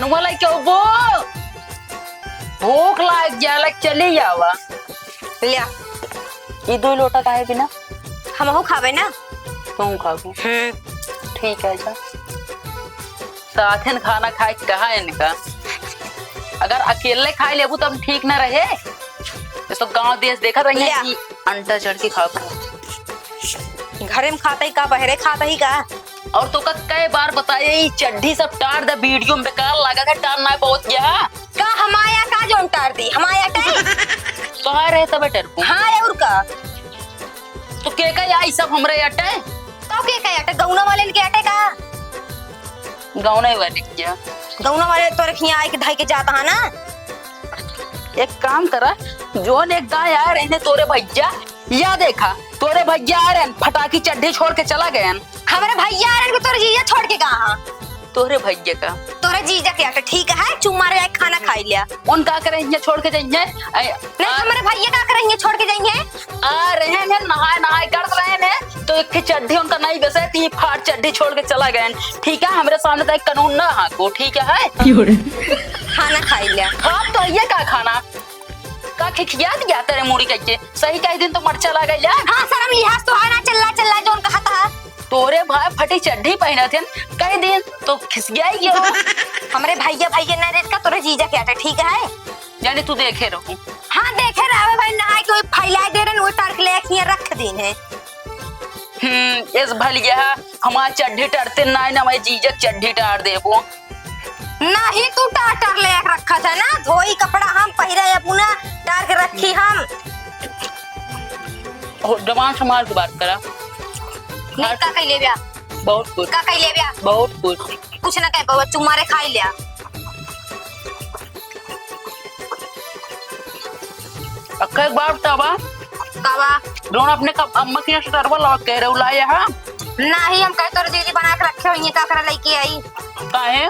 कनुआ लाई क्यों वो भूख लाग गया लग चली जावा लिया ये 2 लोटा काहे बिना हमहू खावे ना तुम खाओ ठीक है जा साथन खाना खाए कहा इनका अगर अकेले खाए लेबू तब ठीक ना रहे तो गांव देश देखा रही है कि अंडा चढ़ के खा घरे में खाता ही का बहरे खाता ही का और तो का कई बार बताया ये चड्ढी सब टार दे वीडियो में बेकार लगा था टारना बहुत गया का हमाया का जोन टार दी हमाया टाई कहा रहे तब टरपू हां और का तो के का आई सब हमरे अटे तो के का अटे गौना वाले के अटे का गाँव नहीं वाले क्या गौना वाले तोरे खिया आई के धाई के जाता है ना एक काम करा जोन एक गाय आ रहे तोरे भैया या देखा तोरे भैया आ रहे फटाकी चड्ढी छोड़ के चला गए हमारे भैया आ रहे तोरे जीजा छोड़ के कहा तोरे भैया का तोरे जीजा के अटे ठीक है चुम्मा रे खाना खाई लिया उन का करेंगे छोड़ के जाएंगे नहीं हमारे भैया का करेंगे छोड़ के जाएंगे आ रहे हैं नहाए नहाए कर रहे हैं तो एक चड्ढी उनका नहीं बसे 3 फाट चड्ढी छोड़ के चला गए ठीक है हमारे सामने तो एक कानून ना हाँ को ठीक है खाना खाई लिया आप तो ये का खाना का खिखिया दिया तेरे मुड़ी के सही कई दिन तो मरचा लगा जा हां शर्म लिहाज तो आना चल्ला जोन कहा था तोरे भाई फटी चड्ढी पहना थे कई दिन तो खिसिया ही गयो हमारे भैया ना रेट का तोरे जीजा के आटा ठीक है यानी तू देखे रहो हां देखे रहे भाई नहाए के फैला दे रहे वो टार के लेके यहां रख दिन है इस भलिया हमार चड्ढी टरते ना मैं जीजा चड्ढी टार देबो नहीं तू टार ले रखा था ना धोई कपड़ा हम पहिरे अपना टार के रखी हम जवान समाज की बात करा नहीं का कह ले बिया बहुत कुछ का कह ले बिया बहुत कुछ ना कह बाबा तुम्हारे खाई लिया अक्का एक बार बतावा कावा रोन अपने का अम्मा की सरवा लगा कह रहे उलाया हां नहीं हम कह तोरे दीदी बना के रखे हुई है का करा लेके आई काहे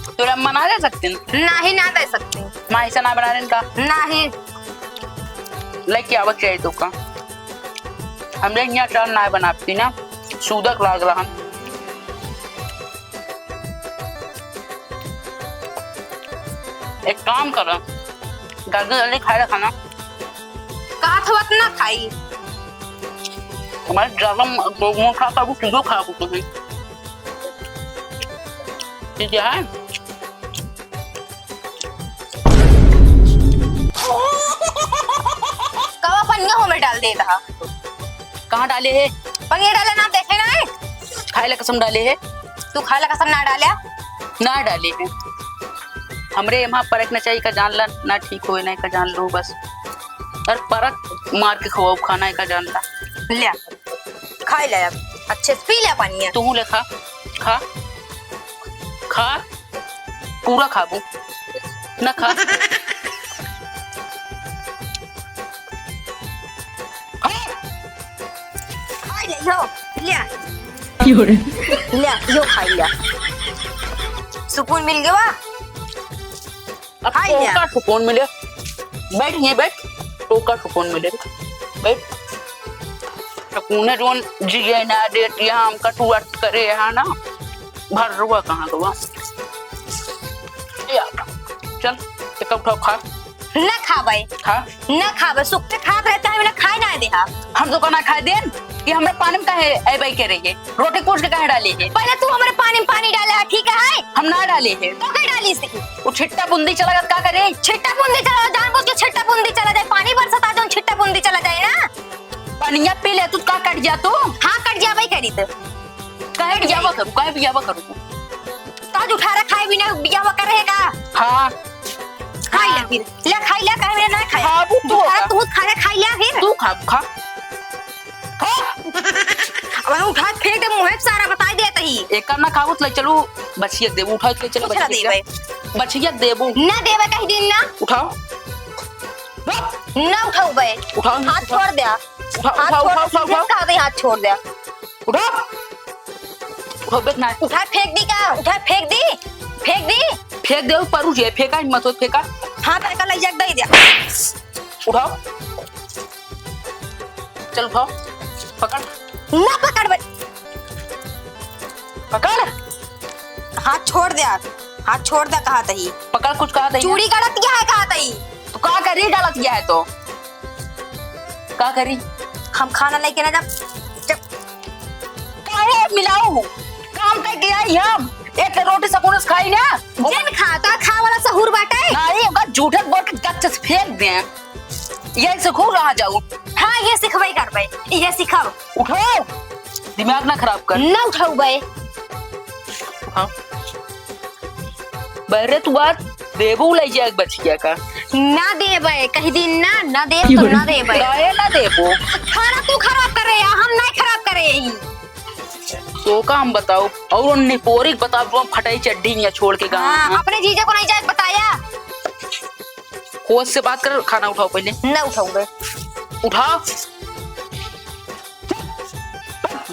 तोरे अम्मा ना दे सकती नहीं ना दे सकती मां ऐसा ना बना रहे का नहीं लेके आवक चाहिए तो का हमने यहाँ चार ना बनाती ना सूदक लाग रहा एक काम कर जल्दी जल्दी खाए खाना का थवत ना खाई हमारे ज्यादा गोगों खाता वो किलो खा को तुम्हें ठीक है कवा पनिया हो में डाल दे था कहाँ डाले है पनिया डाले ना देखे ना खाए ला कसम डाले है तू खा ला कसम ना डालिया ना डाले है हमरे यहाँ परख न चाहिए का जान ला ना ठीक हो नहीं का जान लो बस और परख मार के खवाओ खाना का जान ला ले खाई ले अच्छे से पी ले पानी तू ले खा खा खा पूरा खाबू ना खा खाई ले यो खाई ले सुकून मिल गया अब टोका सुकून मिले बैठ यहीं बैठ टोका सुकून मिले बैठ सुकून है जोन जिये ना डेट यहाँ हम कटुअट करे यहाँ ना भर रुआ कहाँ रुआ चल एक उठाओ खा ना खा भाई खा ना खा भाई सुख से खा रहता है मैंने खाए ना दे हम तो ना खाए देन कि हमरे पानी में काहे ऐ भाई के रही है रोटी पूछ के काहे डाली है पहले तू हमारे पानी में पानी डाला है ठीक है हम ना डाले है तो क्या डाली सी वो छिट्टा बुंदी चला का करे छिट्टा बुंदी चला जानबूझ के छिट्टा बुंदी चला जाए पानी बरसता जो छिट्टा बुंदी चला जाए ना पानिया पी ले तू का कट जा तू हां कट जा भाई करी तो कहे बियावा करू कहे बियावा करू ताज उठा रहा खाए बिना बियावा करेगा हां खाई ले फिर ले खाई ले कहे मैंने ना खाया हां तू खाना खाई ले फिर तू खा खा अब उठा फेंक दे मुंह सारा बता दे तही एक ना खावत ले चलो बचिया देबू उठा के चलो बचिया देबू ना देबे कहीं दिन ना उठाओ ना उठाओ बे उठाओ हाथ छोड़ दे उठाओ कहा दे हाथ छोड़ दे उठा उठा बेट ना उठा फेंक दी का उठा फेंक दे पर उठे फेंका मत फेंका हां पे का ले जा दे दे उठाओ चल उठाओ पकड़ ना पकड़ बे पकड़ हाथ छोड़ दे हाथ छोड़ दे, कहा तही पकड़, कुछ कहा था चूड़ी गलत क्या है, कहा तही तो का करी, गलत किया है तो का करी। हम खाना लेके ना काहे मिलाऊ काम करके आई हम, एक रोटी सकून से खाई ना जिन खाता खा वाला सहूर बाटे। नहीं ओका झूठे बोल के गच्चे से फेंक दे, ये सिखो रहा जाऊ। हाँ ये सिखवाई कर भाई, ये सिखाओ। उठो, दिमाग ना खराब कर। ना उठाऊ भाई। हाँ बहरे तू बात देबू ले जाए बचिया का ना दे भाई, कहीं दिन ना दे तो ना दे भाई। गाये ना देबू, खाना तू खराब करे या हम नहीं खराब करे यही। तो का हम बताओ और उन्हें पोरी बताओ तो हम खटाई चड्डी में छोड़ के गाँव। हाँ, अपने जीजा को नहीं जाए बताया। होश से बात कर, खाना उठाओ पहले। ना उठाऊ भाई। उठाओ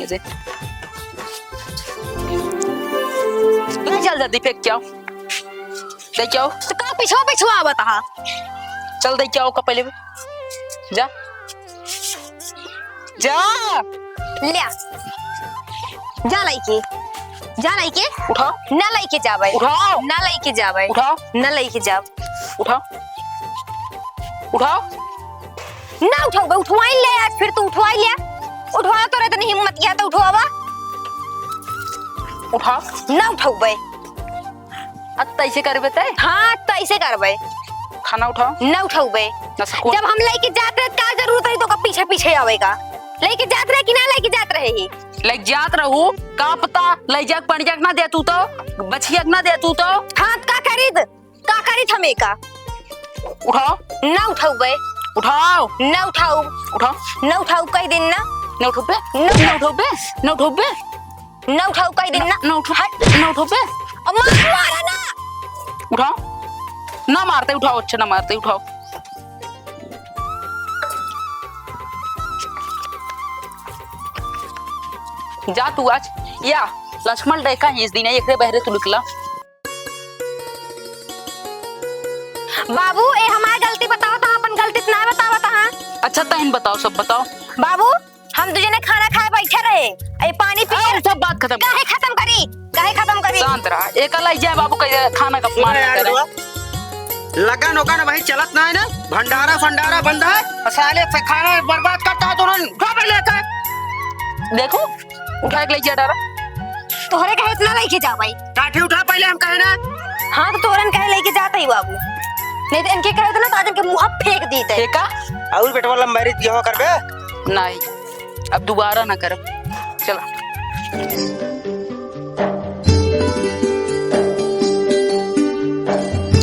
ऐसे चल जल्दी फेंक के आओ, दे के आओ। तो का पिछो आ बता। चल दे के आओ का पहले जा जा ले जा लाइके उठाओ ना लाइके जा भाई, उठाओ ना लाइके जा भाई, उठाओ ना लाइके जा। उठाओ उठाओ ना उठाऊ भाई, उठवाई ले आज, फिर तू उठवाई ले। उठवा तो रहता नहीं, हिम्मत किया तो उठवावा। उठाओ ना उठाऊ भाई। अब ऐसे कर बेटे। हाँ तो ऐसे कर भाई। खाना उठाओ ना उठाऊ भाई। ना सको जब हम लेके जाते रहे क्या जरूरत है तो का पीछे पीछे आवेगा। लेके जाते रहे कि ना लेके जाते रहे ही लाइक जात रहू का पता ले जाक पड़ जाक ना दे तू तो बचिया ना दे तू तो। हाँ का खरीद हमें का। उठाओ ना उठाऊ भाई। उठाओ ना उठाऊ उठाओ ना उठाऊ कई दिन ना ना उठो बे ना उठो बे ना उठो बे ना उठाऊ कई दिन ना ना उठो ना उठो बे मारा ना। उठाओ ना मारते, उठाओ अच्छा ना मारते, उठाओ। जा तू आज या लक्ष्मण रेखा इस दिन एक बहरे तू निकला। बाबू ए हमारी गलती बताओ तो अपन गलती ना बताओ हाँ। अच्छा तहन बताओ, सब बताओ। बाबू हम तुझे ने खाना खाए बैठे रहे, ए पानी पी सब बात खत्म काहे खत्म करी। शांत रहा, एक लाई जाए बाबू का खाना का अपमान ना करे। लगन ओगन भाई चलत ना है ना, भंडारा फंडारा बंद है, साले से खाना बर्बाद करता है तुरंत। उठा पे लेकर देखो उठा के ले जा डारा। तोहरे कहे इतना लेके जा भाई। काठी उठा पहले, हम कहे ना। हाँ तो तोरन कहे लेके जाता ही बाबू, नहीं तो इनके कहे तो ना तो आज इनके मुंह फेंक देते। फेंका और बेटवा लंबारी दियो करबे नहीं, अब दोबारा ना कर। चला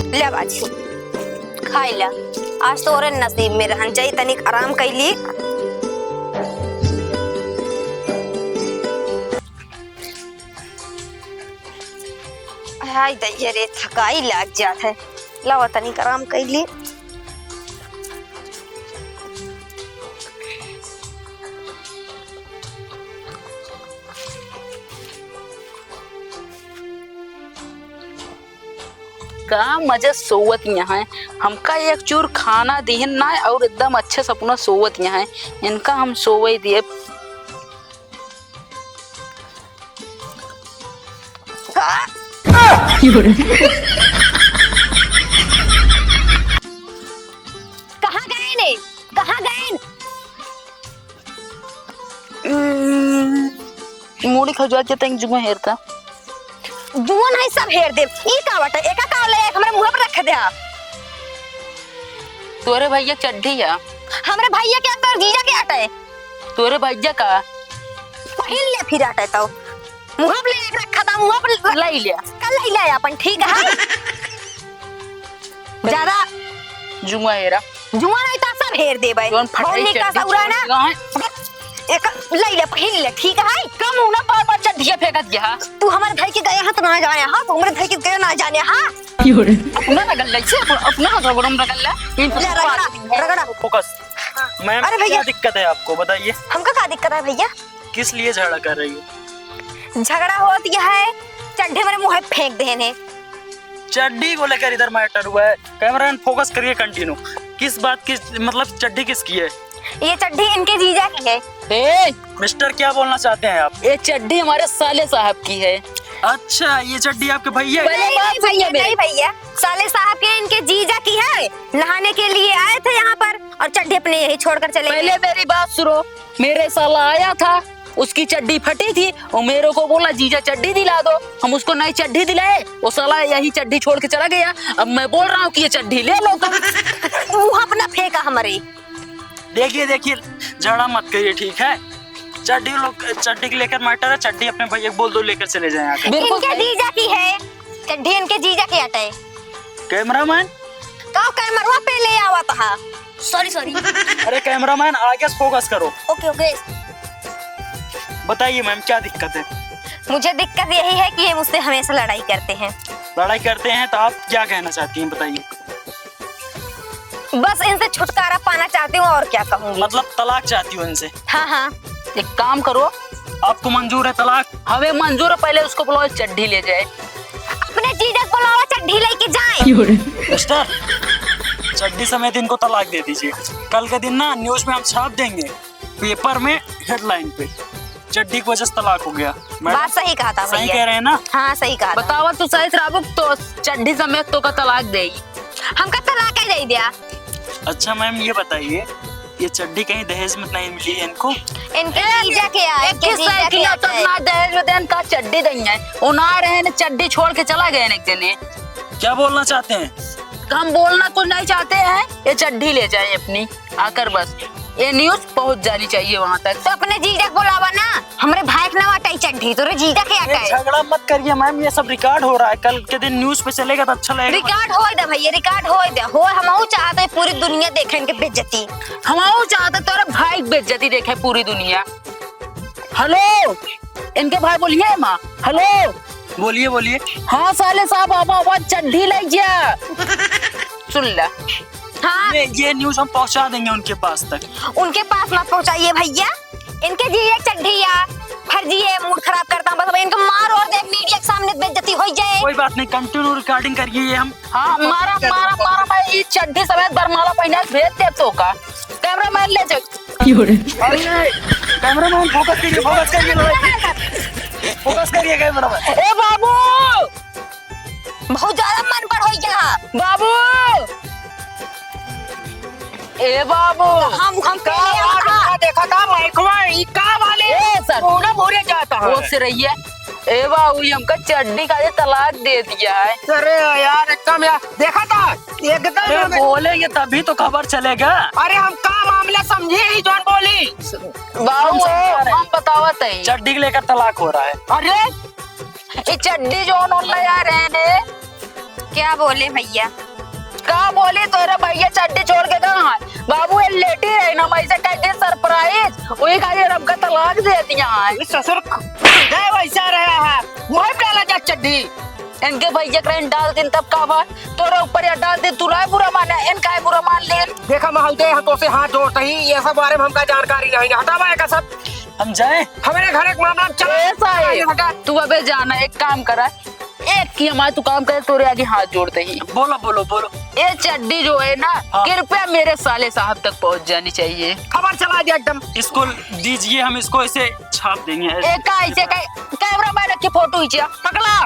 ले बाजी खाई ला, आज तो और नसीब में रहन चाहिए तनिक आराम कैली। हाय दैया रे थकाई लग जात है, लावा तनिक आराम कैली। का मजा सोवत यहाँ है, हमका एक चूर खाना दिहन ना और एकदम अच्छे सपना सोवत यहाँ है, इनका हम सोवे दिए। कहाँ गए ने, कहाँ गए? मूड़ी खजुआ जते जुआ हेरता जुआ नहीं सब हेर दे। ई का बटा एका का ले हमरे मुंह पर रख दे। आप तोरे भैया चड्ढी है, हमरे भैया के तो जीजा के आटे, तोरे भैया का पहिल ले फिर आटे तो मुंह पर ले रखा था, मुंह पर लाई लिया कल ले ले अपन ठीक है। ज्यादा जुआ हेरा जुआ नहीं तो सब हेर दे भाई। कौन फटाई बोलने का सौरा ना एक ले ले पहिल ले ठीक है। कम होना बार बार चड्ढिया फेंकत गया। तू हमारे घर के गए हां तो ना जाने हां, तू हमारे घर के गए ना जाने हां। अपना लगल ले से अपना रगड़म लगल ले रगड़ा फोकस। मैम अरे भैया। क्या दिक्कत है आपको बताइए, हमका क्या दिक्कत है भैया? किस लिए झगड़ा कर रही है? झगड़ा होत यह है चड्ढे मेरे मुंह पे फेंक देने। चड्डी को लेकर इधर मैटर हुआ है, कैमरा फोकस करिए कंटिन्यू। किस बात की मतलब चड्डी किसकी है? ये चड्ढी इनके जीजा की है। ए मिस्टर क्या बोलना चाहते हैं आप? ये चड्ढी हमारे साले साहब की है। अच्छा ये चड्डी आपके भैया है? नहीं नहीं भैया, नहीं भैया, साले साहब के इनके जीजा की है। नहाने के लिए आए थे यहाँ पर और चड्डी अपने यही छोड़कर चले पहले गए। मेरी बात सुनो, मेरे साला आया था, उसकी चड्डी फटी थी और मेरे को बोला जीजा चड्डी दिला दो। हम उसको नई चड्डी दिलाए, वो साला यही चड्डी छोड़ के चला गया। अब मैं बोल रहा हूँ कि ये चड्डी ले लो तुम। मुँह अपना फेंका हमारे। देखिए देखिए झगड़ा मत करिए, ठीक है? चड्डी लोग चड्डी को लेकर मैटर है, चड्डी अपने भैया को बोल दो लेकर चले जाए आकर। बिल्कुल इनके जीजा की है चड्डी, इनके जीजा की हटे। कैमरामैन, तो कैमरा पे ले आवा था। सॉरी। अरे कैमरामैन आगे फोकस करो। Okay okay. बताइए मैम क्या दिक्कत है? मुझे दिक्कत यही है कि ये मुझसे हमेशा लड़ाई करते हैं। लड़ाई करते हैं तो आप क्या कहना चाहती हैं बताइए? बस इनसे छुटकारा पाना चाहती हूँ और क्या कहूँगी। मतलब तलाक चाहती हूँ इनसे? हाँ। एक काम करो, आपको मंजूर है तलाक? हमें मंजूर है, पहले उसको बुलाओ चड्डी ले जाए। अपने जीजा को लाओ, चड्डी लेके जाएं। मिस्टर, चड्डी समेत इनको तलाक दे दीजिए। कल के दिन ना न्यूज में हम छाप देंगे, पेपर में हेडलाइन पे, चड्डी की वजह से तलाक हो गया। बात सही कहा था सही भैया। कह रहे हैं ना? हाँ सही कहा था। बतावा तू सही राबुक तो चड्डी समेत तो का तलाक देगी। हमका तलाक ही दे दिया। अच्छा मैम ये बताइए, ये चड्डी कहीं दहेज में नहीं मिली है इनको? इनके जीजा के आए, इनके जीजा के तो आए। ना दहेज देन का चड्डी देंगे, वो ना रहे ने चड्डी छोड़ के चला गए एक दिन। क्या बोलना चाहते हैं? हम बोलना कुछ नहीं चाहते हैं, ये चड्डी ले जाए अपनी आकर, बस ये न्यूज पहुंच जानी चाहिए वहाँ तक। तो अपने जीजा को लावा ना, हमरे भाई के नवा टाई चड्डी तो रे जीजा के ये आए। झगड़ा मत करिए मैम, ये सब रिकॉर्ड हो रहा है, कल के दिन न्यूज पे चलेगा तो अच्छा लगेगा। रिकॉर्ड हो दे भैया, रिकॉर्ड हो दे। हो हम चाहते हैं पूरी दुनिया देखे इनके बेइज्जती। हम चाहते तोरे भाई की बेइज्जती देखे पूरी दुनिया। हेलो, इनके भाई बोलिए माँ। हेलो, बोलिए बोलिए। हाँ साले साहब आवा चड्डी ले जा। सुन ला, हाँ ये न्यूज हम पहुंचा देंगे उनके पास तक। उनके पास मत पहुंचाइए भैया, इनके जीजा चड्डी या फर्जी है, मूड खराब करता हूँ। बस इनको मार और दे, मीडिया के सामने बेइज्जती हो जाए। कोई बात नहीं, कंटिन्यू रिकॉर्डिंग करिए। ये हम हाँ मारा भाई, चड्डी समेत बरमाला पहना भेज दे तो का। कैमरामैन ले जा। कैमरामैन फोकस करिए, फोकस करिए, फोकस करिए कैमरामैन। ए बाबू, बहुत ज्यादा मन पर हो गया। बाबू, ए बाबू, हम देखा था माइकवा ई का वाले ए सर पूरा भूरे जाता है। वो से रही है। ए बाबू, ये हमका चड्डी का ये तलाक दे दिया है। अरे यार एकदम यार, देखा था अरे एकदम। बोलेंगे तभी तो खबर चलेगा। अरे हम का मामला समझे ही जॉन बोली। बाबू हम बतावत है, चड्डी को लेकर तलाक हो रहा है। अरे ये चड्डी जो ले आ रहे ने, क्या बोले भैया? का बोली तोरे भैया चड्डी छोड़ के कहाँ है? बाबू ये लेटी रही ना, मैं से कह दे सरप्राइज, वही का ये हमका तलाक दे दिया है। ससुर गए वैसा रहा है, वही डाला जा चड्डी। इनके भैया करें डाल दिन तब का बात तोरे ऊपर या डाल दिन, तू बुरा माना, इनका है बुरा मान ले। देखा महोदय, हम तो से हाथ जोड़ते ही, ये सब बारे में हमका जानकारी नहीं। हटावा का सब, हम जाए? हमारे घर एक मामला चल ऐसा है, हटा। तू अबे जाना, एक काम करा, एक की हमारे तू काम करे, तोरे आगे हाथ जोड़ते ही। बोलो बोलो बोलो। ये चड्डी जो है ना, हाँ। कृपया मेरे साले साहब तक पहुंच जानी चाहिए। खबर चला दिया एकदम। इसको दीजिए, हम इसको ऐसे छाप देंगे। एक ऐसे कैमरा मैन की फोटो खींचा, पकड़ा।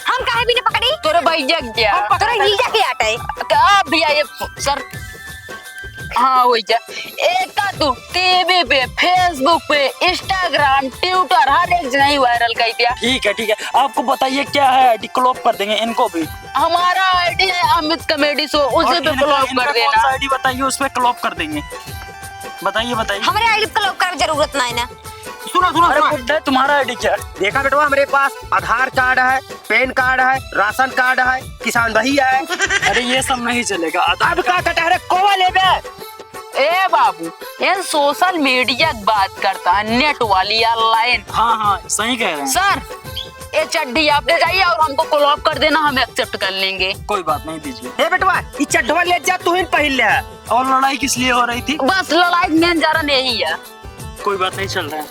हम काहे भी नहीं पकड़ी? तोरे भैया क्या तोरे जीजा के आटे। क्या भैया ये सर, हाँ वही जा। एक का तू टीवी पे, फेसबुक पे, इंस्टाग्राम, ट्विटर, हर एक जगह ही वायरल कर दिया। ठीक है ठीक है, आपको बताइए क्या है आईडी, क्लोप कर देंगे इनको भी। हमारा आईडी है अमित कॉमेडी शो, उसे भी क्लोप कर देना। आईडी बताइए, उस पे क्लोप कर देंगे। बताइए बताइए। हमारे आईडी को क्लोप कर जरूरत नहीं ना। सुनो सुनो अरे सुनो। बुड्ढा, तुम्हारा आईडी क्या है? देखा बेटवा, हमारे पास आधार कार्ड है, पैन कार्ड है, राशन कार्ड है, किसान भैया है। अरे ये सब नहीं चलेगा। अब का कटहरे कोवा ले बे। ए बाबू, ये सोशल मीडिया की बात करता है, नेट वाली ऑनलाइन। हाँ हाँ सही कह रहे हैं। सर ये चड्डी आप ले जाइए और हमको क्लोप कर देना, हम एक्सेप्ट कर लेंगे। कोई बात नहीं, दीजिए। ए बेटवा, ये चड्ढवा ले जा, तू ही पहन ले। और लड़ाई किस लिए हो रही थी? बस लड़ाई मेन कारण यही है। कोई बात नहीं, चल रहा है।